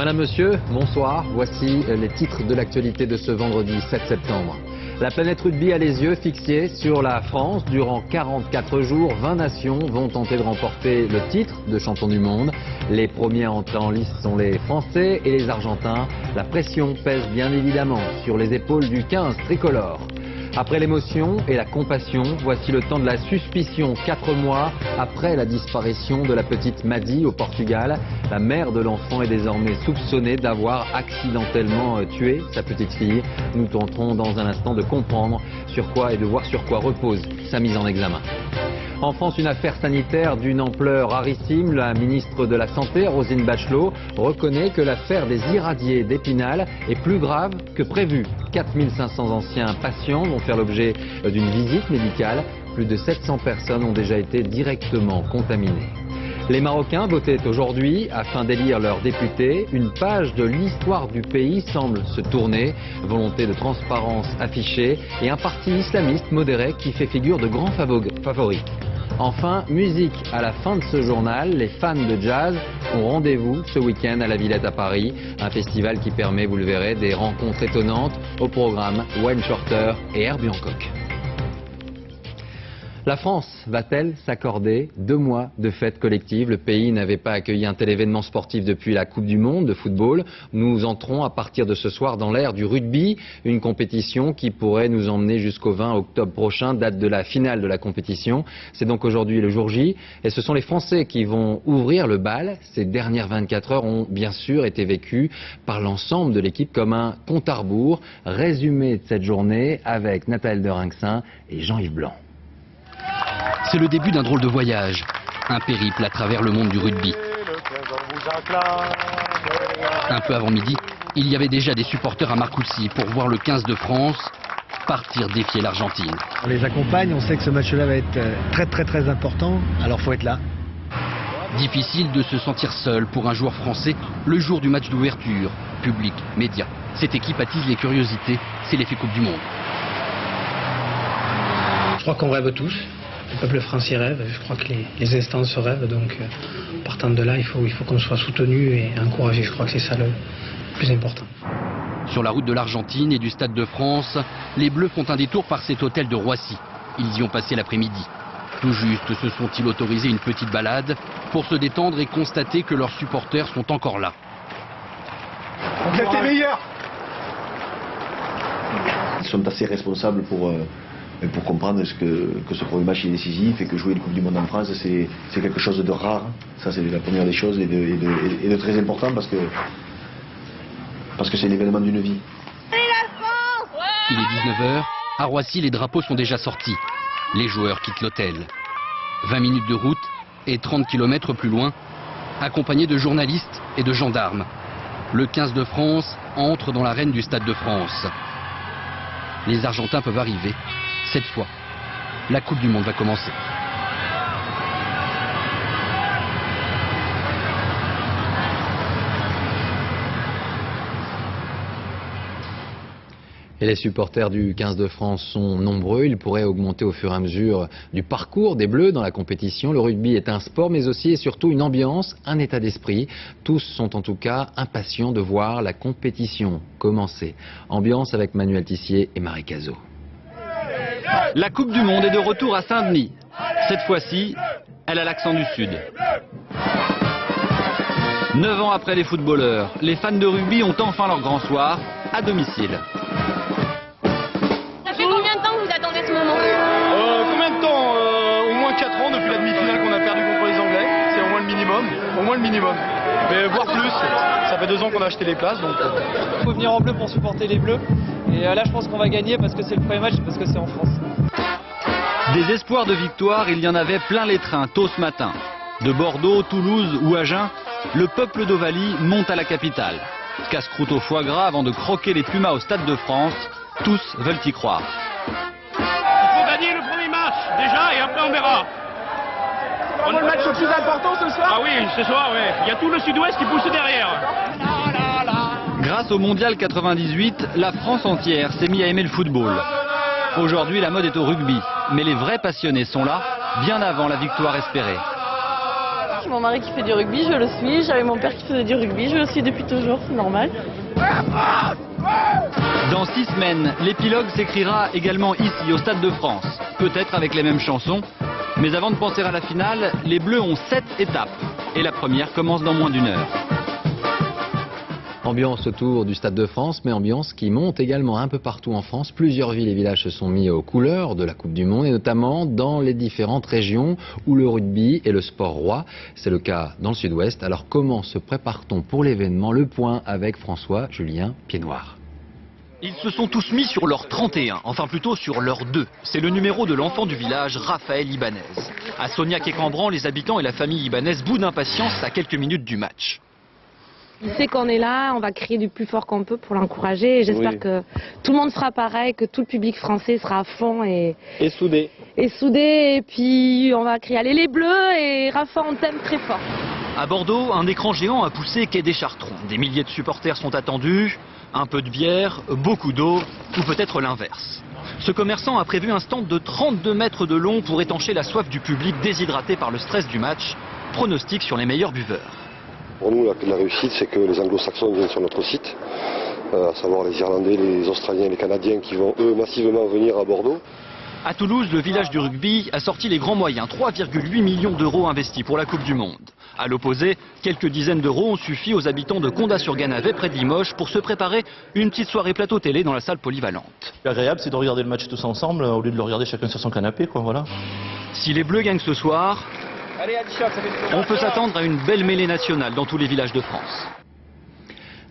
Madame, Monsieur, bonsoir. Voici les titres de l'actualité de ce vendredi 7 septembre. La planète rugby a les yeux fixés sur la France. Durant 44 jours, 20 nations vont tenter de remporter le titre de champion du monde. Les premiers à entrer en lice sont les Français et les Argentins. La pression pèse bien évidemment sur les épaules du 15 tricolore. Après l'émotion et la compassion, voici le temps de la suspicion. 4 mois après la disparition de la petite Maddy au Portugal, la mère de l'enfant est désormais soupçonnée d'avoir accidentellement tué sa petite fille. Nous tenterons dans un instant de comprendre sur quoi et de voir sur quoi repose sa mise en examen. En France, une affaire sanitaire d'une ampleur rarissime. La ministre de la Santé, Roselyne Bachelot, reconnaît que l'affaire des irradiés d'Épinal est plus grave que prévu. 4500 anciens patients vont faire l'objet d'une visite médicale. Plus de 700 personnes ont déjà été directement contaminées. Les Marocains votaient aujourd'hui afin d'élire leurs députés. Une page de l'histoire du pays semble se tourner. Volonté de transparence affichée et un parti islamiste modéré qui fait figure de grand favori. Enfin, musique à la fin de ce journal. Les fans de jazz ont rendez-vous ce week-end à la Villette à Paris. Un festival qui permet, vous le verrez, des rencontres étonnantes. Au programme, Wayne Shorter et Herbie Hancock. La France va-t-elle s'accorder 2 mois de fête collective? Le pays n'avait pas accueilli un tel événement sportif depuis la Coupe du Monde de football. Nous entrons à partir de ce soir dans l'ère du rugby, une compétition qui pourrait nous emmener jusqu'au 20 octobre prochain, date de la finale de la compétition. C'est donc aujourd'hui le jour J et ce sont les Français qui vont ouvrir le bal. Ces dernières 24 heures ont bien sûr été vécues par l'ensemble de l'équipe comme un compte à rebours. Résumé de cette journée avec Nathalie Derinxin et Jean-Yves Blanc. C'est le début d'un drôle de voyage, un périple à travers le monde du rugby. Un peu avant midi, il y avait déjà des supporters à Marcoussis pour voir le 15 de France partir défier l'Argentine. On les accompagne, on sait que ce match-là va être très important, alors faut être là. Difficile de se sentir seul pour un joueur français le jour du match d'ouverture. Public, médias, cette équipe attise les curiosités, c'est l'effet Coupe du Monde. Je crois qu'on rêve tous. Le peuple français rêve, je crois que les instances rêvent, donc partant de là, il faut qu'on soit soutenu et encouragé. Je crois que c'est ça le plus important. Sur la route de l'Argentine et du Stade de France, les Bleus font un détour par cet hôtel de Roissy. Ils y ont passé l'après-midi. Tout juste se sont-ils autorisés une petite balade pour se détendre et constater que leurs supporters sont encore là. Vous êtes les meilleurs. Ils sont assez responsables pour comprendre que ce premier match est décisif et que jouer une Coupe du Monde en France c'est quelque chose de rare. Ça c'est la première des choses et de très important parce que c'est l'événement d'une vie. Il est 19h, à Roissy les drapeaux sont déjà sortis. Les joueurs quittent l'hôtel. 20 minutes de route et 30 km plus loin, accompagnés de journalistes et de gendarmes. Le 15 de France entre dans l'arène du Stade de France. Les Argentins peuvent arriver. Cette fois, la Coupe du Monde va commencer. Et les supporters du 15 de France sont nombreux. Ils pourraient augmenter au fur et à mesure du parcours des Bleus dans la compétition. Le rugby est un sport, mais aussi et surtout une ambiance, un état d'esprit. Tous sont en tout cas impatients de voir la compétition commencer. Ambiance avec Manuel Tissier et Marie Cazot. La Coupe du Monde est de retour à Saint-Denis. Cette fois-ci, elle a l'accent du Sud. 9 ans après les footballeurs, les fans de rugby ont enfin leur grand soir à domicile. Ça fait combien de temps que vous attendez ce moment? Combien de temps Au moins 4 ans depuis la demi-finale qu'on a perdue contre les Anglais. C'est au moins le minimum. Au moins le minimum. Mais voire plus. Ça fait 2 ans qu'on a acheté les places. Donc... Il faut venir en bleu pour supporter les Bleus. Et là, je pense qu'on va gagner parce que c'est le premier match, parce que c'est en France. Des espoirs de victoire, il y en avait plein les trains tôt ce matin. De Bordeaux, Toulouse ou Agen, le peuple d'Ovalie monte à la capitale. Casse-croûte au foie gras avant de croquer les pumas au Stade de France. Tous veulent y croire. Il faut gagner le premier match, déjà, et après on verra. On a le match le plus important ce soir? Ah oui, ce soir, ouais. Il y a tout le Sud-Ouest qui pousse derrière. Grâce au Mondial 98, la France entière s'est mise à aimer le football. Aujourd'hui, la mode est au rugby, mais les vrais passionnés sont là, bien avant la victoire espérée. Mon mari qui fait du rugby, je le suis. J'avais mon père qui faisait du rugby, je le suis depuis toujours, c'est normal. Dans 6 semaines, l'épilogue s'écrira également ici, au Stade de France. Peut-être avec les mêmes chansons. Mais avant de penser à la finale, les Bleus ont 7 étapes. Et la première commence dans moins d'1 heure. Ambiance autour du Stade de France, mais ambiance qui monte également un peu partout en France. Plusieurs villes et villages se sont mis aux couleurs de la Coupe du Monde, et notamment dans les différentes régions où le rugby est le sport roi. C'est le cas dans le sud-ouest. Alors comment se prépare-t-on pour l'événement? Le point avec François-Julien Piednoir. Ils se sont tous mis sur leur 31, enfin plutôt sur leur 2. C'est le numéro de l'enfant du village, Raphaël Ibanez. À Sognac et Cambran, les habitants et la famille Ibanez boudent d'impatience à quelques minutes du match. Il sait qu'on est là, on va crier du plus fort qu'on peut pour l'encourager et j'espère que tout le monde fera pareil, que tout le public français sera à fond et soudé. Et puis on va crier allez les Bleus et Rafa on t'aime très fort. À Bordeaux, un écran géant a poussé quai des Chartrons. Des milliers de supporters sont attendus, un peu de bière, beaucoup d'eau ou peut-être l'inverse. Ce commerçant a prévu un stand de 32 mètres de long pour étancher la soif du public déshydraté par le stress du match. Pronostic sur les meilleurs buveurs. Pour nous, la réussite, c'est que les anglo-saxons viennent sur notre site, à savoir les Irlandais, les Australiens, les Canadiens qui vont eux massivement venir à Bordeaux. À Toulouse, le village du rugby a sorti les grands moyens, 3,8 millions d'euros investis pour la Coupe du Monde. À l'opposé, quelques dizaines d'euros ont suffi aux habitants de Condat-sur-Ganavet, près de Limoges, pour se préparer une petite soirée plateau télé dans la salle polyvalente. L'agréable, c'est de regarder le match tous ensemble, au lieu de le regarder chacun sur son canapé, quoi, voilà. Si les Bleus gagnent ce soir, on peut s'attendre à une belle mêlée nationale dans tous les villages de France.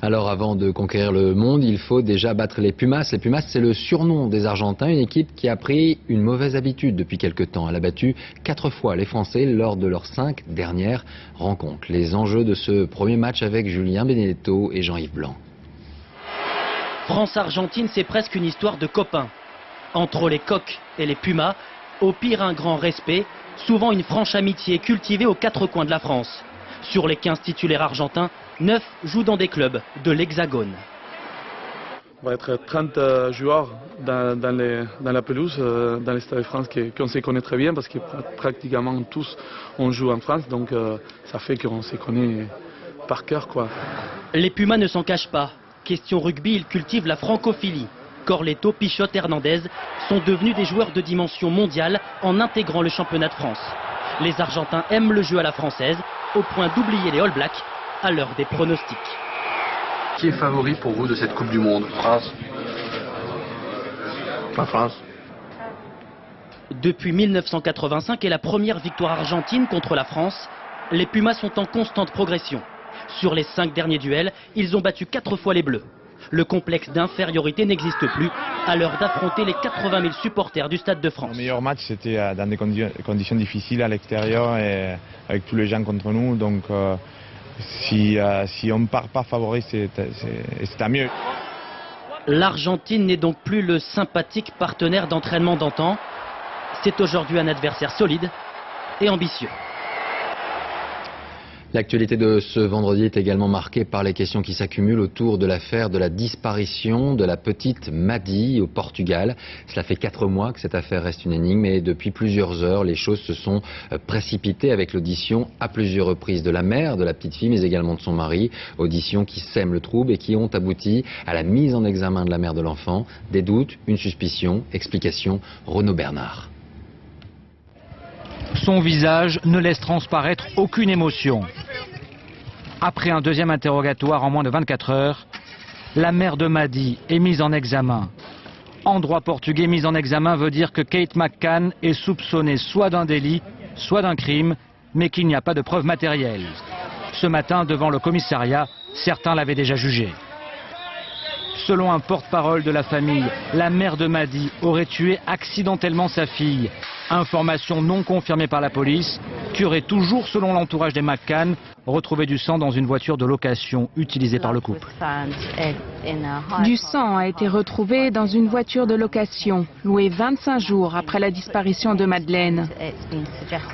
Alors avant de conquérir le monde, il faut déjà battre les Pumas. Les Pumas, c'est le surnom des Argentins, une équipe qui a pris une mauvaise habitude depuis quelque temps. Elle a battu 4 fois les Français lors de leurs 5 dernières rencontres. Les enjeux de ce premier match avec Julien Benedetto et Jean-Yves Blanc. France-Argentine, c'est presque une histoire de copains. Entre les Coqs et les Pumas, au pire un grand respect, souvent une franche amitié cultivée aux 4 coins de la France. Sur les 15 titulaires argentins, 9 jouent dans des clubs de l'Hexagone. On va être 30 joueurs dans la pelouse, dans les Stades de France, qu'on se connaît très bien parce que pratiquement tous on joue en France, donc ça fait qu'on se connaît par cœur, quoi. Les Pumas ne s'en cachent pas. Question rugby, ils cultivent la francophilie. Corletto, Pichotte, Hernandez sont devenus des joueurs de dimension mondiale en intégrant le championnat de France. Les Argentins aiment le jeu à la française, au point d'oublier les All Blacks à l'heure des pronostics. Qui est favori pour vous de cette Coupe du Monde? France. La France. Depuis 1985 et la première victoire argentine contre la France, les Pumas sont en constante progression. Sur les 5 derniers duels, ils ont battu 4 fois les Bleus. Le complexe d'infériorité n'existe plus à l'heure d'affronter les 80 000 supporters du Stade de France. Le meilleur match, c'était dans des conditions difficiles à l'extérieur et avec tous les gens contre nous. Donc si on ne part pas favori, c'est à mieux. L'Argentine n'est donc plus le sympathique partenaire d'entraînement d'antan. C'est aujourd'hui un adversaire solide et ambitieux. L'actualité de ce vendredi est également marquée par les questions qui s'accumulent autour de l'affaire de la disparition de la petite Madi au Portugal. Cela fait 4 mois que cette affaire reste une énigme et depuis plusieurs heures, les choses se sont précipitées avec l'audition à plusieurs reprises de la mère de la petite fille, mais également de son mari. Auditions qui sèment le trouble et qui ont abouti à la mise en examen de la mère de l'enfant. Des doutes, une suspicion, explication, Renaud Bernard. Son visage ne laisse transparaître aucune émotion. Après un deuxième interrogatoire en moins de 24 heures, la mère de Madi est mise en examen. En droit portugais, mise en examen veut dire que Kate McCann est soupçonnée soit d'un délit, soit d'un crime, mais qu'il n'y a pas de preuves matérielles. Ce matin, devant le commissariat, certains l'avaient déjà jugée. Selon un porte-parole de la famille, la mère de Madi aurait tué accidentellement sa fille. Information non confirmée par la police, qui aurait toujours, selon l'entourage des McCann, retrouvé du sang dans une voiture de location utilisée par le couple. Du sang a été retrouvé dans une voiture de location, louée 25 jours après la disparition de Madeleine.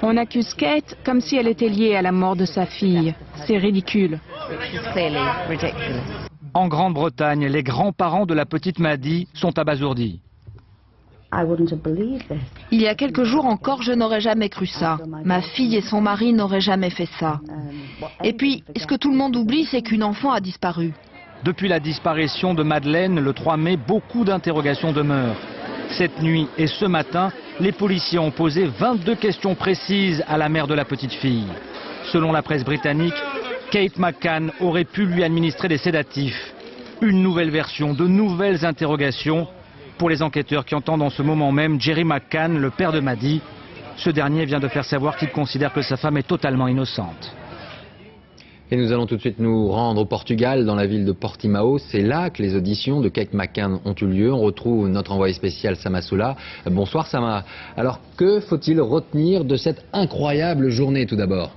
On accuse Kate comme si elle était liée à la mort de sa fille. C'est ridicule. En Grande-Bretagne, les grands-parents de la petite Madi sont abasourdis. Il y a quelques jours encore, je n'aurais jamais cru ça. Ma fille et son mari n'auraient jamais fait ça. Et puis, ce que tout le monde oublie, c'est qu'une enfant a disparu. Depuis la disparition de Madeleine le 3 mai, beaucoup d'interrogations demeurent. Cette nuit et ce matin, les policiers ont posé 22 questions précises à la mère de la petite fille. Selon la presse britannique, Kate McCann aurait pu lui administrer des sédatifs. Une nouvelle version, de nouvelles interrogations pour les enquêteurs qui entendent en ce moment même Jerry McCann, le père de Maddie. Ce dernier vient de faire savoir qu'il considère que sa femme est totalement innocente. Et nous allons tout de suite nous rendre au Portugal, dans la ville de Portimao. C'est là que les auditions de Kate McCann ont eu lieu. On retrouve notre envoyé spécial Sama Soula. Bonsoir Sama. Alors que faut-il retenir de cette incroyable journée tout d'abord ?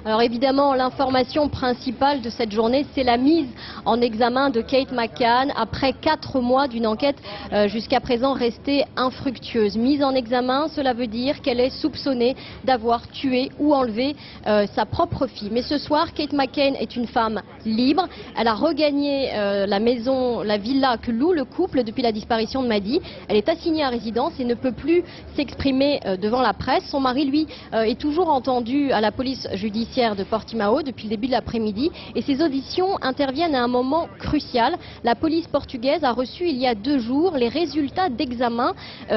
Alors évidemment, l'information principale de cette journée, c'est la mise en examen de Kate McCann après 4 mois d'une enquête jusqu'à présent restée infructueuse. Mise en examen, cela veut dire qu'elle est soupçonnée d'avoir tué ou enlevé sa propre fille. Mais ce soir, Kate McCann est une femme libre. Elle a regagné la maison, la villa que loue le couple depuis la disparition de Maddie. Elle est assignée à résidence et ne peut plus s'exprimer devant la presse. Son mari, lui, est toujours entendu à la police judiciaire de Portimao depuis le début de l'après-midi et ces auditions interviennent à un moment crucial. La police portugaise a reçu il y a 2 jours les résultats d'examen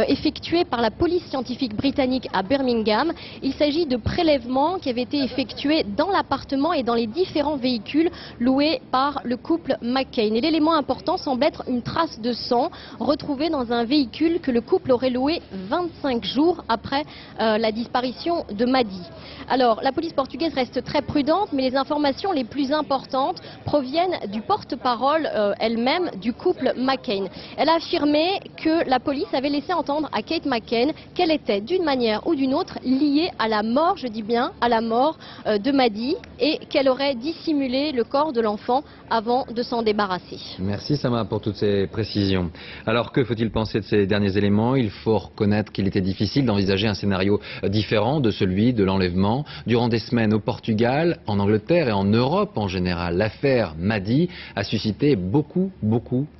effectués par la police scientifique britannique à Birmingham. Il s'agit de prélèvements qui avaient été effectués dans l'appartement et dans les différents véhicules loués par le couple McCann. Et l'élément important semble être une trace de sang retrouvée dans un véhicule que le couple aurait loué 25 jours après la disparition de Maddie. Alors, la police portugaise reste très prudente, mais les informations les plus importantes proviennent du porte-parole elle-même du couple McCann. Elle a affirmé que la police avait laissé entendre à Kate McCann qu'elle était d'une manière ou d'une autre liée à la mort, je dis bien à la mort de Maddie, et qu'elle aurait dissimulé le corps de l'enfant avant de s'en débarrasser. Merci Sama pour toutes ces précisions. Alors que faut-il penser de ces derniers éléments? Il faut reconnaître qu'il était difficile d'envisager un scénario différent de celui de l'enlèvement. Durant des semaines au Portugal, en Angleterre et en Europe en général, l'affaire Maddie a suscité beaucoup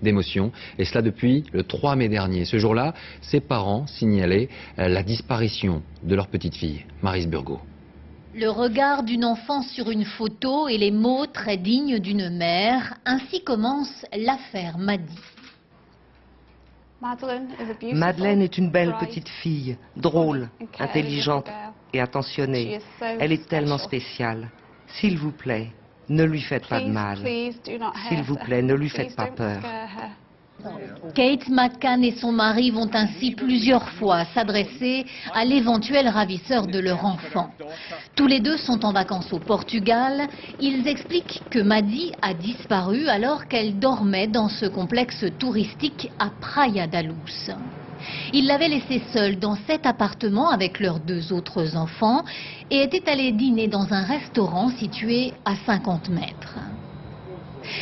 d'émotions. Et cela depuis le 3 mai dernier. Ce jour-là, ses parents signalaient la disparition de leur petite fille, Maryse Burgot. Le regard d'une enfant sur une photo et les mots très dignes d'une mère, ainsi commence l'affaire Maddie. Madeleine est une belle petite fille, drôle, intelligente et attentionnée. Elle est tellement spéciale. S'il vous plaît, ne lui faites pas de mal. S'il vous plaît, ne lui faites pas peur. Kate McCann et son mari vont ainsi plusieurs fois s'adresser à l'éventuel ravisseur de leur enfant. Tous les deux sont en vacances au Portugal. Ils expliquent que Maddie a disparu alors qu'elle dormait dans ce complexe touristique à Praia da Luz. Ils l'avaient laissée seule dans cet appartement avec leurs 2 autres enfants et étaient allés dîner dans un restaurant situé à 50 mètres.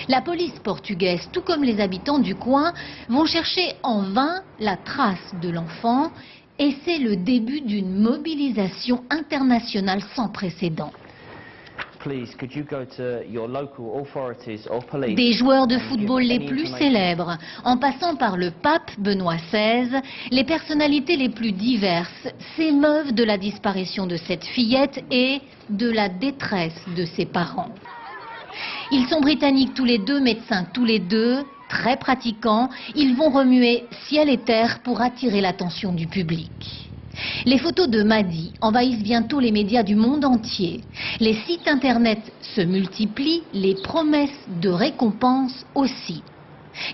La police portugaise, tout comme les habitants du coin, vont chercher en vain la trace de l'enfant et c'est le début d'une mobilisation internationale sans précédent. Des joueurs de football les plus célèbres, en passant par le pape Benoît XVI, les personnalités les plus diverses s'émeuvent de la disparition de cette fillette et de la détresse de ses parents. Ils sont britanniques tous les deux, médecins tous les deux, très pratiquants. Ils vont remuer ciel et terre pour attirer l'attention du public. Les photos de Maddie envahissent bientôt les médias du monde entier. Les sites internet se multiplient, les promesses de récompenses aussi.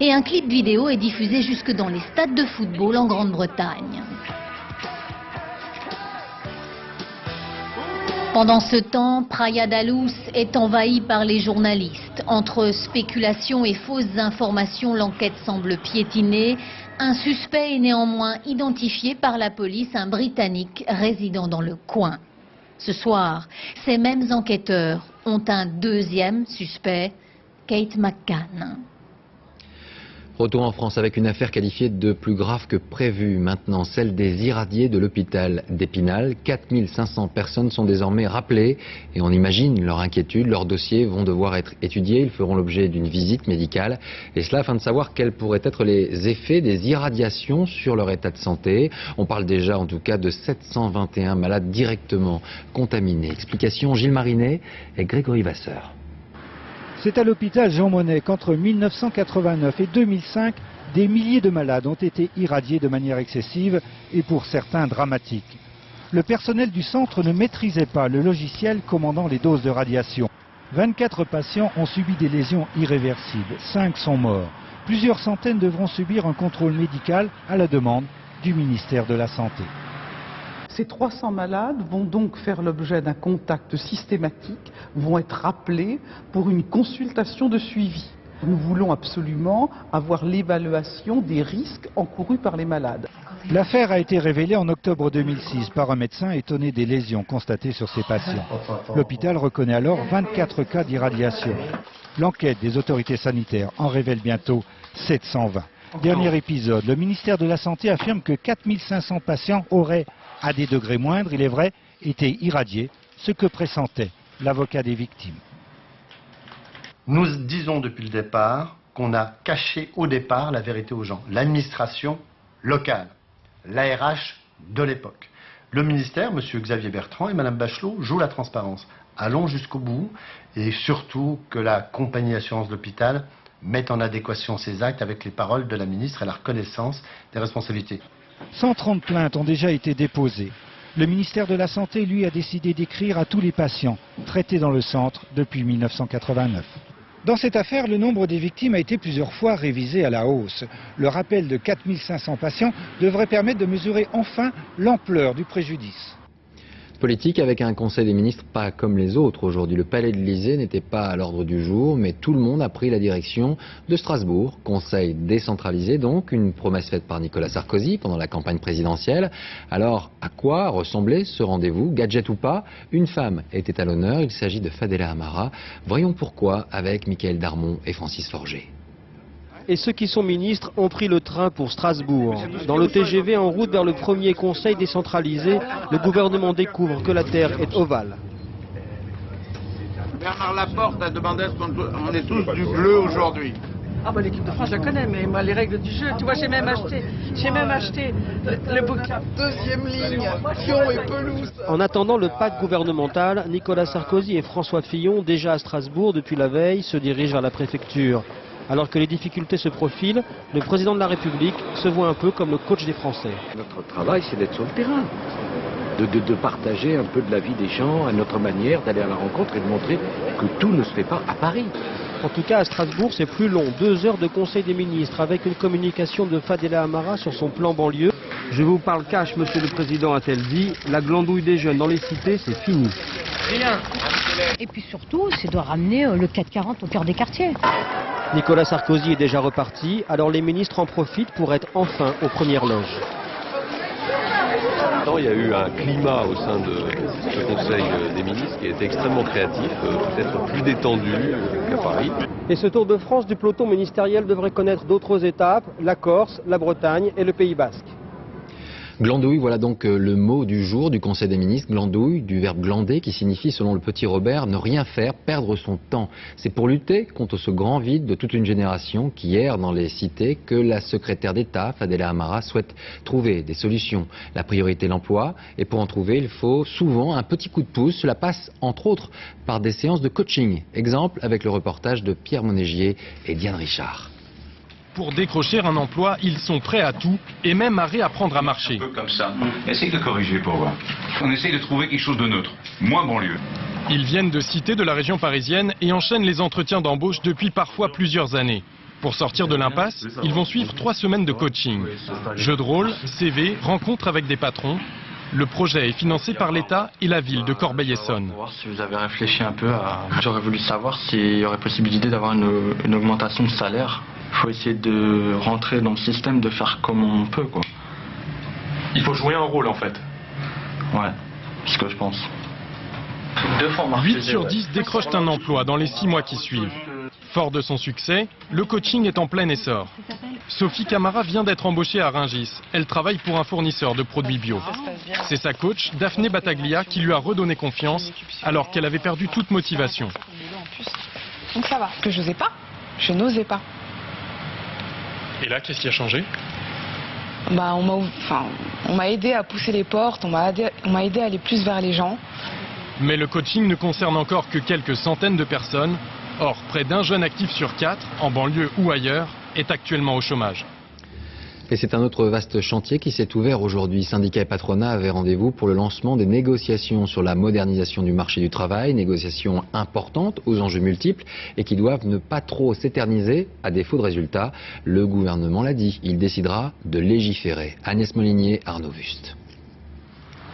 Et un clip vidéo est diffusé jusque dans les stades de football en Grande-Bretagne. Pendant ce temps, Praia da Luz est envahie par les journalistes. Entre spéculations et fausses informations, l'enquête semble piétiner. Un suspect est néanmoins identifié par la police, un Britannique résidant dans le coin. Ce soir, ces mêmes enquêteurs ont un 2e suspect, Kate McCann. Retour en France avec une affaire qualifiée de plus grave que prévu. Maintenant, celle des irradiés de l'hôpital d'Épinal. 4500 personnes sont désormais rappelées et on imagine leur inquiétude. Leurs dossiers vont devoir être étudiés. Ils feront l'objet d'une visite médicale. Et cela afin de savoir quels pourraient être les effets des irradiations sur leur état de santé. On parle déjà en tout cas de 721 malades directement contaminés. Explication Gilles Marinet et Grégory Vasseur. C'est à l'hôpital Jean Monnet qu'entre 1989 et 2005, des milliers de malades ont été irradiés de manière excessive et pour certains dramatique. Le personnel du centre ne maîtrisait pas le logiciel commandant les doses de radiation. 24 patients ont subi des lésions irréversibles, 5 sont morts. Plusieurs centaines devront subir un contrôle médical à la demande du ministère de la Santé. Ces 300 malades vont donc faire l'objet d'un contact systématique, vont être rappelés pour une consultation de suivi. Nous voulons absolument avoir l'évaluation des risques encourus par les malades. L'affaire a été révélée en octobre 2006 par un médecin étonné des lésions constatées sur ses patients. L'hôpital reconnaît alors 24 cas d'irradiation. L'enquête des autorités sanitaires en révèle bientôt 720. Dernier épisode, le ministère de la Santé affirme que 4500 patients auraient, à des degrés moindres, il est vrai, été irradiés, ce que pressentait l'avocat des victimes. Nous disons depuis le départ qu'on a caché au départ la vérité aux gens. L'administration locale, l'ARH de l'époque. Le ministère, M. Xavier Bertrand et Mme Bachelot jouent la transparence. Allons jusqu'au bout et surtout que la compagnie Assurance d'Hôpital mette en adéquation ses actes avec les paroles de la ministre et la reconnaissance des responsabilités. 130 plaintes ont déjà été déposées. Le ministère de la Santé, lui, a décidé d'écrire à tous les patients traités dans le centre depuis 1989. Dans cette affaire, le nombre des victimes a été plusieurs fois révisé à la hausse. Le rappel de 4500 patients devrait permettre de mesurer enfin l'ampleur du préjudice. Politique avec un conseil des ministres pas comme les autres aujourd'hui. Le palais de l'Élysée n'était pas à l'ordre du jour, mais tout le monde a pris la direction de Strasbourg. Conseil décentralisé donc, une promesse faite par Nicolas Sarkozy pendant la campagne présidentielle. Alors, à quoi ressemblait ce rendez-vous? Gadget ou pas, une femme était à l'honneur, il s'agit de Fadela Amara. Voyons pourquoi avec Mickaël Darmon et Francis Forger. Et ceux qui sont ministres ont pris le train pour Strasbourg. Dans le TGV en route vers le premier conseil décentralisé, le gouvernement découvre que la Terre est ovale. Bernard Laporte a demandé à ce qu'on ait tous du bleu aujourd'hui. Ah bah l'équipe de France je connais, mais moi les règles du jeu, tu vois j'ai même acheté le bouquin. Deuxième ligne, pion et pelouse. En attendant le pacte gouvernemental, Nicolas Sarkozy et François Fillon, déjà à Strasbourg depuis la veille, se dirigent vers la préfecture. Alors que les difficultés se profilent, le président de la République se voit un peu comme le coach des Français. Notre travail, c'est d'être sur le terrain, de partager un peu de la vie des gens, à notre manière, d'aller à la rencontre et de montrer que tout ne se fait pas à Paris. En tout cas, à Strasbourg, c'est plus long. 2 heures de conseil des ministres avec une communication de Fadela Amara sur son plan banlieue. Je vous parle cash, monsieur le président, a-t-elle dit. La glandouille des jeunes dans les cités, c'est fini. Rien. Et puis surtout, c'est de ramener le 440 au cœur des quartiers. Nicolas Sarkozy est déjà reparti, alors les ministres en profitent pour être enfin aux premières loges. Il y a eu un climat au sein de ce Conseil des ministres qui a été extrêmement créatif, peut-être plus détendu qu'à Paris. Et ce Tour de France du peloton ministériel devrait connaître d'autres étapes, la Corse, la Bretagne et le Pays Basque. Glandouille, voilà donc le mot du jour du Conseil des ministres. Glandouille, du verbe glander, qui signifie, selon le petit Robert, ne rien faire, perdre son temps. C'est pour lutter contre ce grand vide de toute une génération qui erre dans les cités que la secrétaire d'État, Fadela Amara, souhaite trouver des solutions. La priorité, l'emploi, et pour en trouver, il faut souvent un petit coup de pouce. Cela passe, entre autres, par des séances de coaching. Exemple avec le reportage de Pierre Monégier et Diane Richard. Pour décrocher un emploi, ils sont prêts à tout et même à réapprendre à marcher. Un peu comme ça. Essaye de corriger pour voir. On essaye de trouver quelque chose de neutre, moins banlieue. Ils viennent de cités de la région parisienne et enchaînent les entretiens d'embauche depuis parfois plusieurs années. Pour sortir de l'impasse, ils vont suivre 3 semaines de coaching. Jeux de rôle, CV, rencontres avec des patrons. Le projet est financé par l'État et la ville de Corbeil-Essonnes. Si vous avez réfléchi un peu J'aurais voulu savoir s'il y aurait possibilité d'avoir une augmentation de salaire. Il faut essayer de rentrer dans le système, de faire comme on peut, quoi. Il faut jouer un rôle, en fait. Ouais, c'est ce que je pense. 8 sur 10 décrochent un emploi dans les 6 mois qui suivent. Fort de son succès, le coaching est en plein essor. Sophie Camara vient d'être embauchée à Rungis. Elle travaille pour un fournisseur de produits bio. C'est sa coach, Daphné Battaglia, qui lui a redonné confiance alors qu'elle avait perdu toute motivation. Donc ça va. Que je n'osais pas. Je n'osais pas. Et là, qu'est-ce qui a changé? On m'a aidé à pousser les portes, on m'a aidé à aller plus vers les gens. Mais le coaching ne concerne encore que quelques centaines de personnes. Or, près d'un jeune actif sur 4, en banlieue ou ailleurs, est actuellement au chômage. Et c'est un autre vaste chantier qui s'est ouvert aujourd'hui. Syndicats et patronat avaient rendez-vous pour le lancement des négociations sur la modernisation du marché du travail, négociations importantes aux enjeux multiples et qui doivent ne pas trop s'éterniser à défaut de résultats. Le gouvernement l'a dit, il décidera de légiférer. Agnès Molinier, Arnaud Wust.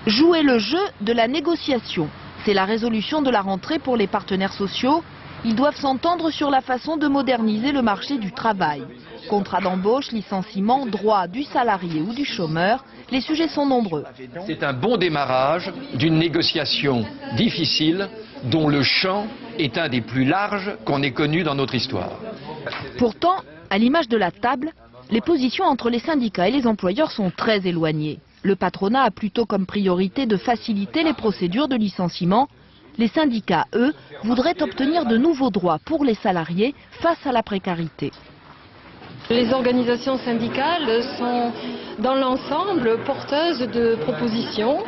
Jouer le jeu de la négociation, c'est la résolution de la rentrée pour les partenaires sociaux. Ils doivent s'entendre sur la façon de moderniser le marché du travail. Contrat d'embauche, licenciement, droit du salarié ou du chômeur, les sujets sont nombreux. C'est un bon démarrage d'une négociation difficile dont le champ est un des plus larges qu'on ait connu dans notre histoire. Pourtant, à l'image de la table, les positions entre les syndicats et les employeurs sont très éloignées. Le patronat a plutôt comme priorité de faciliter les procédures de licenciement. Les syndicats, eux, voudraient obtenir de nouveaux droits pour les salariés face à la précarité. Les organisations syndicales sont dans l'ensemble porteuses de propositions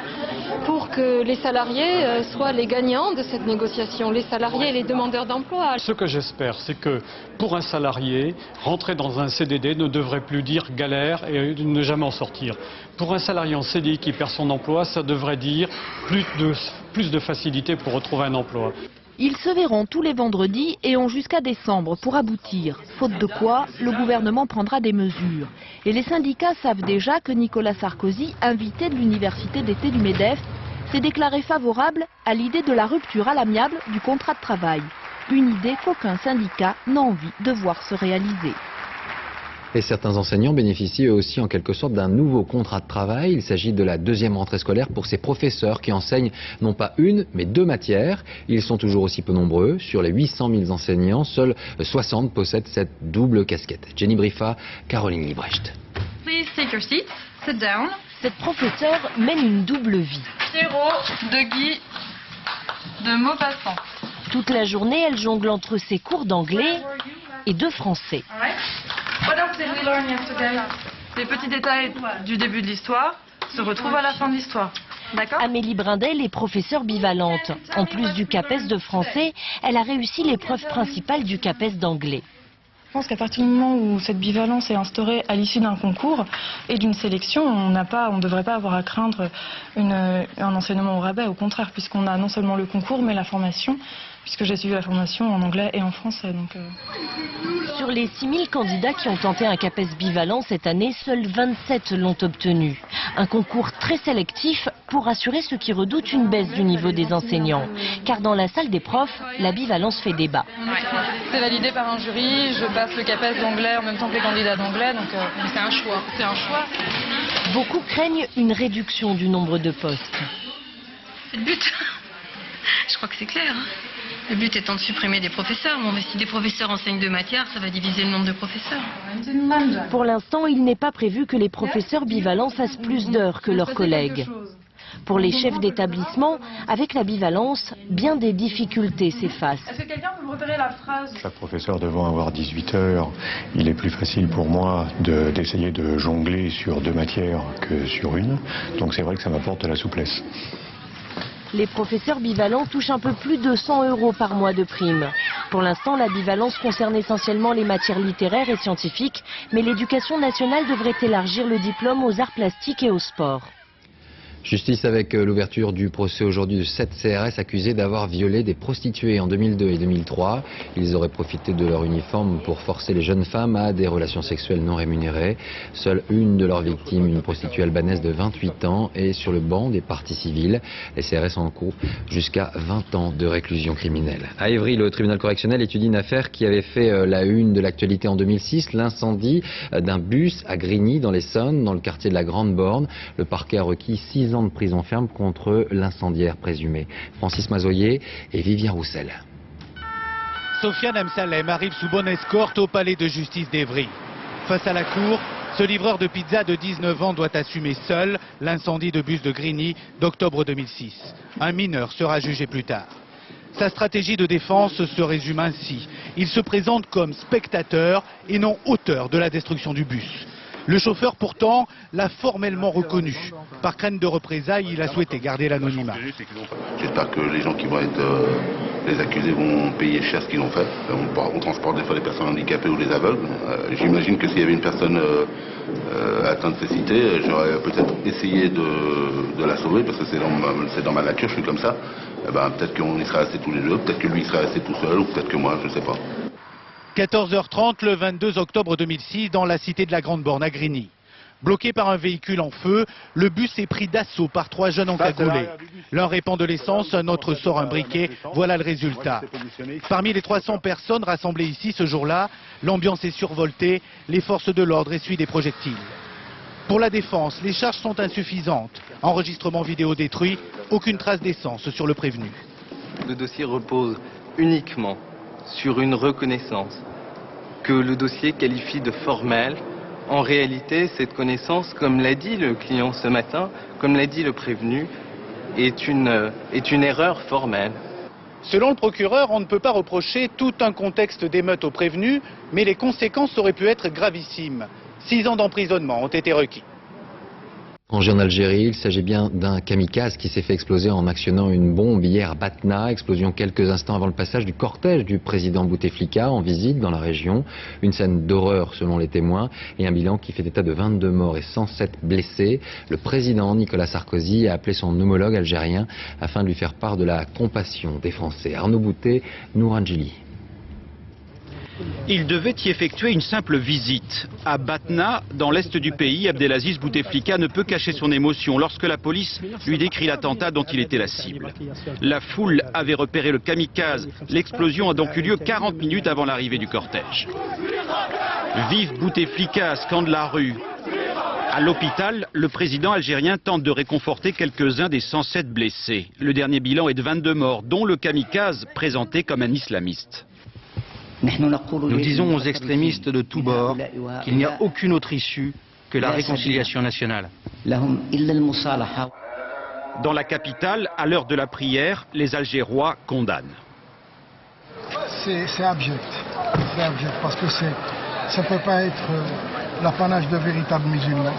pour que les salariés soient les gagnants de cette négociation, les salariés et les demandeurs d'emploi. Ce que j'espère, c'est que pour un salarié, rentrer dans un CDD ne devrait plus dire galère et ne jamais en sortir. Pour un salarié en CDI qui perd son emploi, ça devrait dire plus de facilité pour retrouver un emploi. Ils se verront tous les vendredis et ont jusqu'à décembre pour aboutir. Faute de quoi, le gouvernement prendra des mesures. Et les syndicats savent déjà que Nicolas Sarkozy, invité de l'université d'été du MEDEF, s'est déclaré favorable à l'idée de la rupture à l'amiable du contrat de travail. Une idée qu'aucun syndicat n'a envie de voir se réaliser. Et certains enseignants bénéficient eux aussi en quelque sorte d'un nouveau contrat de travail. Il s'agit de la deuxième rentrée scolaire pour ces professeurs qui enseignent non pas une mais deux matières. Ils sont toujours aussi peu nombreux. Sur les 800 000 enseignants, seuls 60 possèdent cette double casquette. Jenny Briffa, Caroline Librecht. Please take your seats. Sit down. Cette professeure mène une double vie. Zéro, de Guy, de Maupassant. Toute la journée, elle jongle entre ses cours d'anglais et de français. What else did we learn yesterday? Les petits détails du début de l'histoire se retrouvent à la fin de l'histoire. D'accord? Amélie Brindel est professeure bivalente. En plus du CAPES de français, elle a réussi l'épreuve principale du CAPES d'anglais. Je pense qu'à partir du moment où cette bivalence est instaurée à l'issue d'un concours et d'une sélection, on ne devrait pas avoir à craindre un enseignement au rabais. Au contraire, puisqu'on a non seulement le concours, mais la formation, puisque j'ai suivi la formation en anglais et en français. Sur les 6000 candidats qui ont tenté un CAPES bivalent cette année, seuls 27 l'ont obtenu. Un concours très sélectif pour assurer ceux qui redoutent une baisse du niveau des enseignants. Car dans la salle des profs, la bivalence fait débat. C'est validé par un jury, je passe le CAPES d'anglais en même temps que les candidats d'anglais, donc c'est un choix. C'est un choix. Beaucoup craignent une réduction du nombre de postes. C'est le but. Je crois que c'est clair. Le but étant de supprimer des professeurs. Bon, mais si des professeurs enseignent deux matières, ça va diviser le nombre de professeurs. Pour l'instant, il n'est pas prévu que les professeurs bivalents fassent plus d'heures que leurs collègues. Pour les chefs d'établissement, avec la bivalence, bien des difficultés s'effacent. Est-ce que quelqu'un peut me repérer la phrase? Chaque professeur devant avoir 18 heures, il est plus facile pour moi d'essayer de jongler sur deux matières que sur une. Donc c'est vrai que ça m'apporte de la souplesse. Les professeurs bivalents touchent un peu plus de 100 € par mois de prime. Pour l'instant, la bivalence concerne essentiellement les matières littéraires et scientifiques, mais l'éducation nationale devrait élargir le diplôme aux arts plastiques et au sport. Justice avec l'ouverture du procès aujourd'hui de 7 CRS accusés d'avoir violé des prostituées en 2002 et 2003. Ils auraient profité de leur uniforme pour forcer les jeunes femmes à des relations sexuelles non rémunérées. Seule une de leurs victimes, une prostituée albanaise de 28 ans, est sur le banc des parties civiles. Les CRS encourent jusqu'à 20 ans de réclusion criminelle. À Évry, le tribunal correctionnel étudie une affaire qui avait fait la une de l'actualité en 2006, l'incendie d'un bus à Grigny dans l'Essonne, dans le quartier de la Grande Borne. Le parquet a requis 6 ans de prison ferme contre l'incendiaire présumé. Francis Mazoyer et Vivien Roussel. Sofiane Amsalem arrive sous bonne escorte au palais de justice d'Evry. Face à la cour, ce livreur de pizza de 19 ans doit assumer seul l'incendie de bus de Grigny d'octobre 2006. Un mineur sera jugé plus tard. Sa stratégie de défense se résume ainsi. Il se présente comme spectateur et non auteur de la destruction du bus. Le chauffeur, pourtant, l'a formellement reconnu. Par crainte de représailles, il a souhaité garder l'anonymat. J'espère que les gens qui vont être les accusés vont payer cher ce qu'ils ont fait. On transporte des fois les personnes handicapées ou les aveugles. J'imagine que s'il y avait une personne atteinte de cécité, j'aurais peut-être essayé de la sauver, parce que c'est dans ma nature, je suis comme ça. Peut-être qu'on y serait restés tous les deux, peut-être que lui il serait resté tout seul, ou peut-être que moi, je ne sais pas. 14h30 le 22 octobre 2006 dans la cité de la Grande Borne à Grigny. Bloqué par un véhicule en feu, le bus est pris d'assaut par 3 jeunes encagoulés. L'un répand de l'essence, un autre sort un briquet. Voilà le résultat. Parmi les 300 personnes rassemblées ici ce jour-là, l'ambiance est survoltée, les forces de l'ordre essuient des projectiles. Pour la défense, les charges sont insuffisantes. Enregistrement vidéo détruit, aucune trace d'essence sur le prévenu. Le dossier repose uniquement sur une reconnaissance que le dossier qualifie de formelle. En réalité, cette connaissance, comme l'a dit le client ce matin, comme l'a dit le prévenu, est une erreur formelle. Selon le procureur, on ne peut pas reprocher tout un contexte d'émeute au prévenu, mais les conséquences auraient pu être gravissimes. 6 ans d'emprisonnement ont été requis. En Algérie, il s'agit bien d'un kamikaze qui s'est fait exploser en actionnant une bombe hier à Batna. Explosion quelques instants avant le passage du cortège du président Bouteflika en visite dans la région. Une scène d'horreur selon les témoins et un bilan qui fait état de 22 morts et 107 blessés. Le président Nicolas Sarkozy a appelé son homologue algérien afin de lui faire part de la compassion des Français. Arnaud Boutet, Nourangeli. Il devait y effectuer une simple visite. À Batna, dans l'est du pays, Abdelaziz Bouteflika ne peut cacher son émotion lorsque la police lui décrit l'attentat dont il était la cible. La foule avait repéré le kamikaze. L'explosion a donc eu lieu 40 minutes avant l'arrivée du cortège. Vive Bouteflika, scande la rue. À l'hôpital, le président algérien tente de réconforter quelques-uns des 107 blessés. Le dernier bilan est de 22 morts, dont le kamikaze présenté comme un islamiste. Nous disons aux extrémistes de tous bords qu'il n'y a aucune autre issue que la réconciliation nationale. Dans la capitale, à l'heure de la prière, les Algérois condamnent. C'est abject. C'est abject parce que ça ne peut pas être l'apanage de véritables musulmans.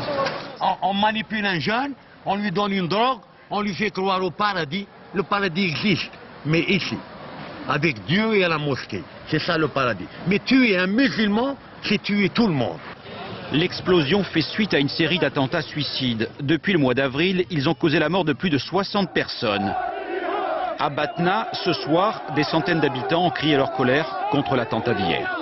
On manipule un jeune, on lui donne une drogue, on lui fait croire au paradis. Le paradis existe, mais ici, avec Dieu et à la mosquée. C'est ça le paradis. Mais tuer un musulman, c'est tuer tout le monde. L'explosion fait suite à une série d'attentats suicides. Depuis le mois d'avril, ils ont causé la mort de plus de 60 personnes. À Batna, ce soir, des centaines d'habitants ont crié leur colère contre l'attentat d'hier.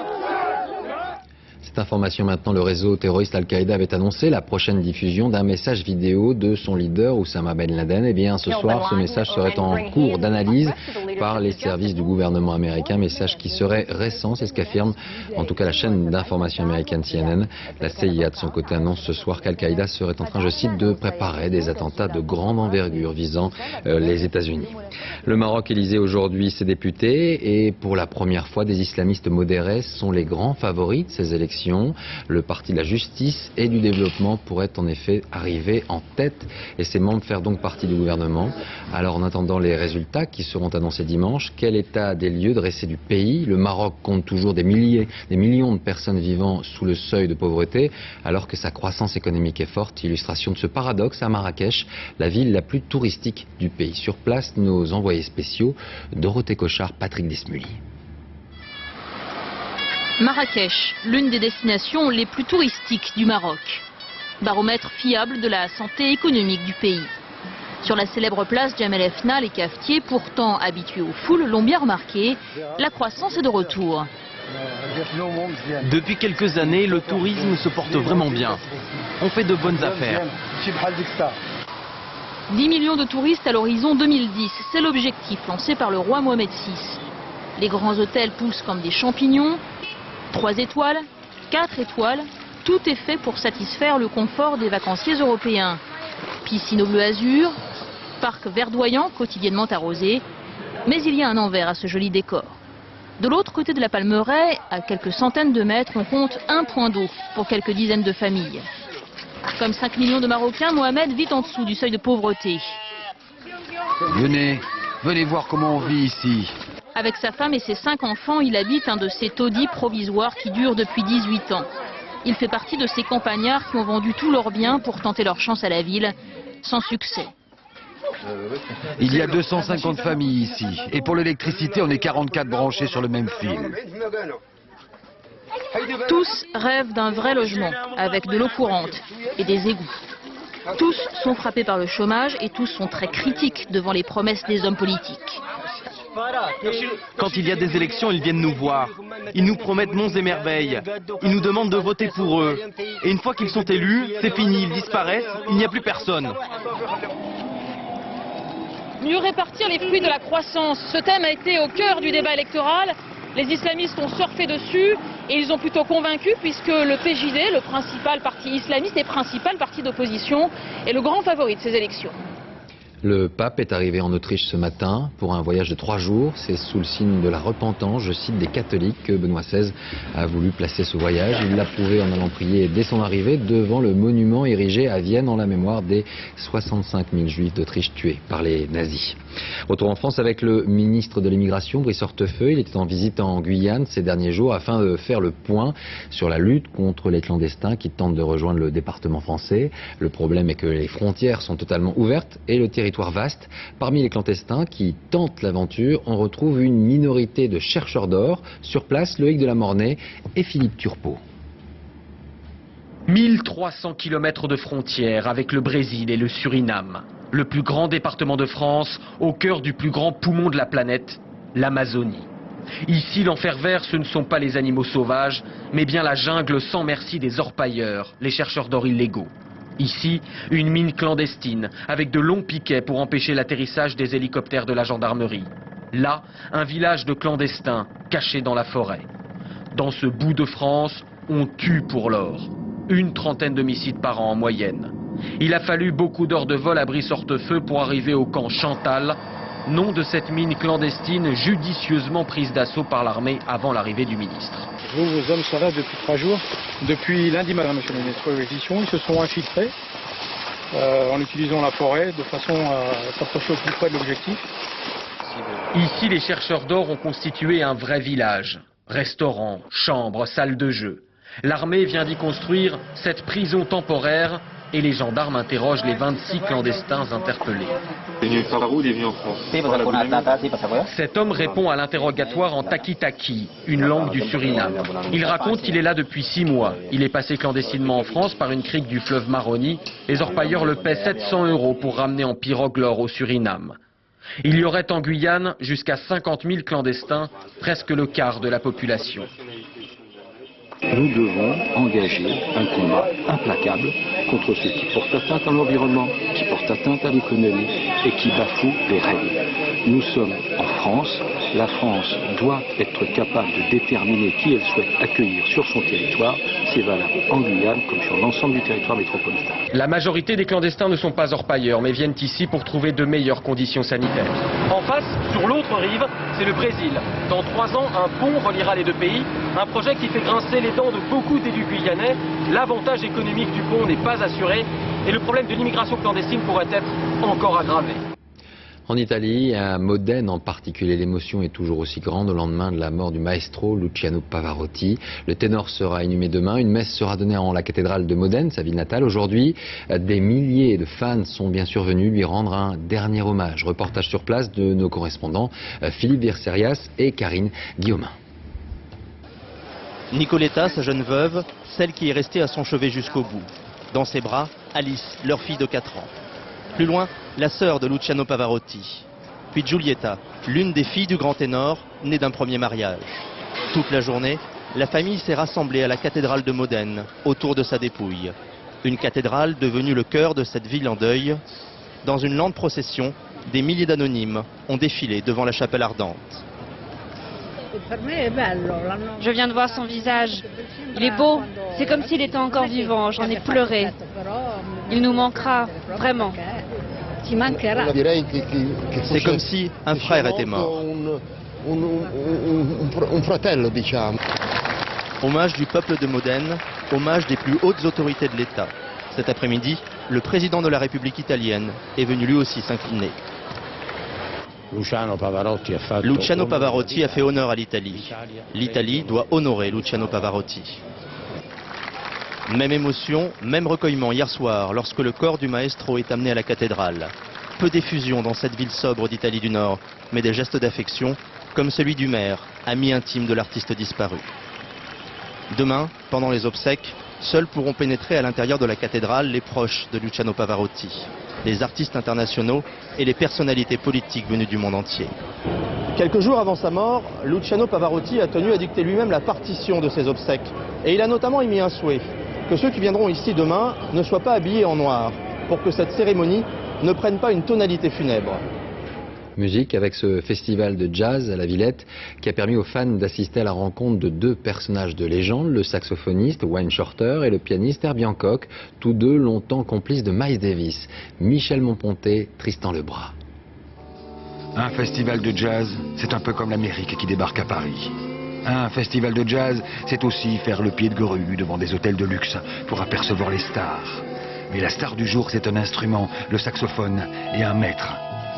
Cette information maintenant, le réseau terroriste Al-Qaïda avait annoncé la prochaine diffusion d'un message vidéo de son leader Oussama Ben Laden. Eh bien, ce soir, ce message serait en cours d'analyse par les services du gouvernement américain. Message qui serait récent, c'est ce qu'affirme en tout cas la chaîne d'information américaine CNN. La CIA de son côté annonce ce soir qu'Al-Qaïda serait en train, je cite, de préparer des attentats de grande envergure visant les États-Unis. Le Maroc élisait aujourd'hui ses députés et pour la première fois, des islamistes modérés sont les grands favoris de ces élections. Le parti de la justice et du développement pourrait en effet arriver en tête et ses membres faire donc partie du gouvernement. Alors en attendant les résultats qui seront annoncés dimanche, quel état des lieux dressé du pays? Le Maroc compte toujours des millions de personnes vivant sous le seuil de pauvreté alors que sa croissance économique est forte. Illustration de ce paradoxe à Marrakech, la ville la plus touristique du pays. Sur place, nos envoyés spéciaux, Dorothée Cochard, Patrick Desmully. Marrakech, l'une des destinations les plus touristiques du Maroc. Baromètre fiable de la santé économique du pays. Sur la célèbre place Djamel Fna, les cafetiers, pourtant habitués aux foules, l'ont bien remarqué, la croissance est de retour. Depuis quelques années, le tourisme se porte vraiment bien. On fait de bonnes affaires. 10 millions de touristes à l'horizon 2010, c'est l'objectif lancé par le roi Mohamed VI. Les grands hôtels poussent comme des champignons. 3 étoiles, 4 étoiles, tout est fait pour satisfaire le confort des vacanciers européens. Piscine au bleu azur, parc verdoyant quotidiennement arrosé, mais il y a un envers à ce joli décor. De l'autre côté de la Palmeraie, à quelques centaines de mètres, on compte un point d'eau pour quelques dizaines de familles. Comme 5 millions de Marocains, Mohamed vit en dessous du seuil de pauvreté. Venez voir comment on vit ici. Avec sa femme et ses 5 enfants, il habite un de ces taudis provisoires qui durent depuis 18 ans. Il fait partie de ces campagnards qui ont vendu tous leurs biens pour tenter leur chance à la ville, sans succès. Il y a 250 familles ici. Et pour l'électricité, on est 44 branchés sur le même fil. Tous rêvent d'un vrai logement, avec de l'eau courante et des égouts. Tous sont frappés par le chômage et tous sont très critiques devant les promesses des hommes politiques. Quand il y a des élections, ils viennent nous voir. Ils nous promettent monts et merveilles. Ils nous demandent de voter pour eux. Et une fois qu'ils sont élus, c'est fini, ils disparaissent, il n'y a plus personne. Mieux répartir les fruits de la croissance. Ce thème a été au cœur du débat électoral. Les islamistes ont surfé dessus et ils ont plutôt convaincu puisque le PJD, le principal parti islamiste et principal parti d'opposition, est le grand favori de ces élections. Le pape est arrivé en Autriche ce matin pour un voyage de 3 jours. C'est sous le signe de la repentance, je cite, des catholiques que Benoît XVI a voulu placer ce voyage. Il l'a prouvé en allant prier dès son arrivée devant le monument érigé à Vienne en la mémoire des 65 000 juifs d'Autriche tués par les nazis. Retour en France avec le ministre de l'Immigration, Brice Hortefeux. Il était en visite en Guyane ces derniers jours afin de faire le point sur la lutte contre les clandestins qui tentent de rejoindre le département français. Le problème est que les frontières sont totalement ouvertes et le territoire vaste. Parmi les clandestins qui tentent l'aventure, on retrouve une minorité de chercheurs d'or. Sur place, Loïc de la Mornay et Philippe Turpot. 1300 km de frontières avec le Brésil et le Suriname. Le plus grand département de France, au cœur du plus grand poumon de la planète, l'Amazonie. Ici, l'enfer vert, ce ne sont pas les animaux sauvages, mais bien la jungle sans merci des orpailleurs, les chercheurs d'or illégaux. Ici, une mine clandestine, avec de longs piquets pour empêcher l'atterrissage des hélicoptères de la gendarmerie. Là, un village de clandestins, caché dans la forêt. Dans ce bout de France, on tue pour l'or. Une trentaine d'homicides par an en moyenne. Il a fallu beaucoup d'heures de vol à Brice Hortefeux pour arriver au camp Chantal, nom de cette mine clandestine judicieusement prise d'assaut par l'armée avant l'arrivée du ministre. Vos hommes sont là depuis 3 jours. Depuis lundi matin, monsieur le ministre de l'Édition, ils se sont infiltrés en utilisant la forêt de façon à s'approcher au plus près de l'objectif. Ici, les chercheurs d'or ont constitué un vrai village. Restaurants, chambres, salles de jeu. L'armée vient d'y construire cette prison temporaire et les gendarmes interrogent les 26 clandestins interpellés. Il est venu par où? Il est venu en France. Cet homme répond à l'interrogatoire en taki-taki, une langue du Suriname. Il raconte qu'il est là depuis 6 mois. Il est passé clandestinement en France par une crique du fleuve Maroni. Les orpailleurs le paient 700 € pour ramener en pirogue l'or au Suriname. Il y aurait en Guyane jusqu'à 50 000 clandestins, presque le quart de la population. Nous devons engager un combat implacable contre ceux qui portent atteinte à l'environnement, qui portent atteinte à l'économie et qui bafouent les règles. Nous sommes en France. La France doit être capable de déterminer qui elle souhaite accueillir sur son territoire. C'est valable en Guyane comme sur l'ensemble du territoire métropolitain. La majorité des clandestins ne sont pas orpailleurs, mais viennent ici pour trouver de meilleures conditions sanitaires. En face, sur l'autre rive, c'est le Brésil. Dans 3 ans, un pont reliera les 2 pays. Un projet qui fait grincer les dents de beaucoup d'élus guyanais. L'avantage économique du pont n'est pas assuré et le problème de l'immigration clandestine pourrait être encore aggravé. En Italie, à Modène en particulier, l'émotion est toujours aussi grande au lendemain de la mort du maestro Luciano Pavarotti. Le ténor sera inhumé demain. Une messe sera donnée en la cathédrale de Modène, sa ville natale. Aujourd'hui, des milliers de fans sont bien sûr venus lui rendre un dernier hommage. Reportage sur place de nos correspondants Philippe Virserias et Karine Guillaumin. Nicoletta, sa jeune veuve, celle qui est restée à son chevet jusqu'au bout. Dans ses bras, Alice, leur fille de 4 ans. Plus loin, la sœur de Luciano Pavarotti. Puis Giulietta, l'une des filles du grand ténor, née d'un premier mariage. Toute la journée, la famille s'est rassemblée à la cathédrale de Modène, autour de sa dépouille. Une cathédrale devenue le cœur de cette ville en deuil. Dans une lente procession, des milliers d'anonymes ont défilé devant la chapelle ardente. Je viens de voir son visage. Il est beau. C'est comme s'il était encore vivant. J'en ai pleuré. Il nous manquera, vraiment. C'est comme si un frère était mort. un fratello, diciamo. Hommage du peuple de Modène, hommage des plus hautes autorités de l'État. Cet après-midi, le président de la République italienne est venu lui aussi s'incliner. Luciano Pavarotti a fait honneur à l'Italie. L'Italie doit honorer Luciano Pavarotti. Même émotion, même recueillement hier soir lorsque le corps du maestro est amené à la cathédrale. Peu d'effusion dans cette ville sobre d'Italie du Nord, mais des gestes d'affection, comme celui du maire, ami intime de l'artiste disparu. Demain, pendant les obsèques, seuls pourront pénétrer à l'intérieur de la cathédrale les proches de Luciano Pavarotti, les artistes internationaux et les personnalités politiques venues du monde entier. Quelques jours avant sa mort, Luciano Pavarotti a tenu à dicter lui-même la partition de ses obsèques. Et il a notamment émis un souhait, que ceux qui viendront ici demain ne soient pas habillés en noir, pour que cette cérémonie ne prenne pas une tonalité funèbre. Musique avec ce festival de jazz à la Villette qui a permis aux fans d'assister à la rencontre de deux personnages de légende, le saxophoniste Wayne Shorter et le pianiste Herbie Hancock, tous deux longtemps complices de Miles Davis. Michel Monponté, Tristan Lebras. Un festival de jazz, c'est un peu comme l'Amérique qui débarque à Paris. Un festival de jazz, c'est aussi faire le pied de grue devant des hôtels de luxe pour apercevoir les stars. Mais la star du jour, c'est un instrument, le saxophone, et un maître,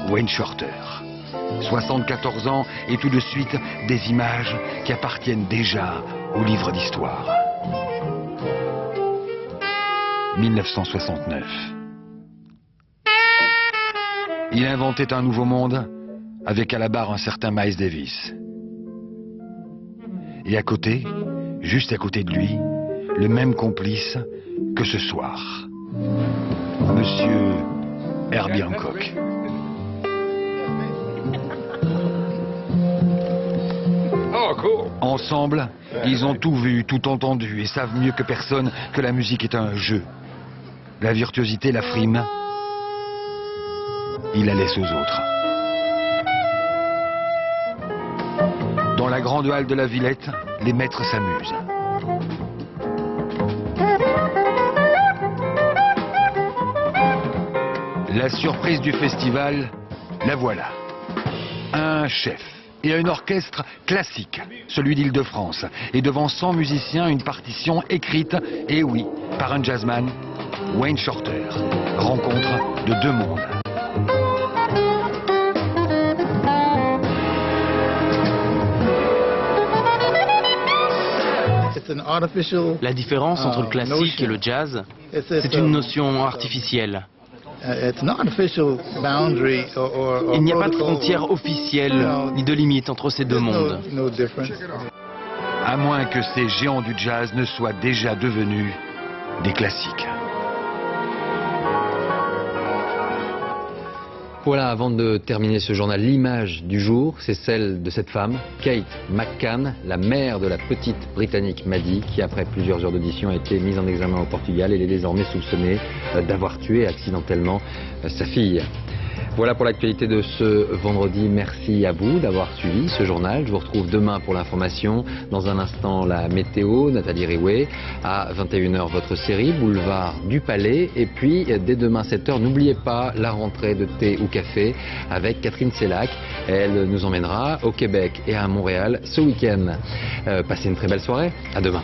Wayne Shorter. 74 ans et tout de suite des images qui appartiennent déjà au livre d'histoire. 1969. Il inventait un nouveau monde avec à la barre un certain Miles Davis. Et à côté, juste à côté de lui, le même complice que ce soir. Monsieur Herbie Hancock. Ensemble, ils ont tout vu, tout entendu et savent mieux que personne que la musique est un jeu. La virtuosité, la frime, ils la laissent aux autres. Dans la grande halle de la Villette, les maîtres s'amusent. La surprise du festival, la voilà. Un chef et un orchestre classique, celui d'Île-de-France, et devant 100 musiciens, une partition écrite, et oui, par un jazzman, Wayne Shorter. Rencontre de deux mondes. La différence entre le classique et le jazz, c'est une notion artificielle. Il n'y a pas de frontière officielle ni de limite entre ces deux mondes. À moins que ces géants du jazz ne soient déjà devenus des classiques. Voilà, avant de terminer ce journal, l'image du jour, c'est celle de cette femme, Kate McCann, la mère de la petite Britannique Maddie, qui après plusieurs heures d'audition a été mise en examen au Portugal. Elle est désormais soupçonnée d'avoir tué accidentellement sa fille. Voilà pour l'actualité de ce vendredi. Merci à vous d'avoir suivi ce journal. Je vous retrouve demain pour l'information. Dans un instant, la météo, Nathalie Riouet. À 21h, votre série, Boulevard du Palais. Et puis, dès demain 7h, n'oubliez pas la rentrée de thé ou café avec Catherine Sellac. Elle nous emmènera au Québec et à Montréal ce week-end. Passez une très belle soirée. À demain.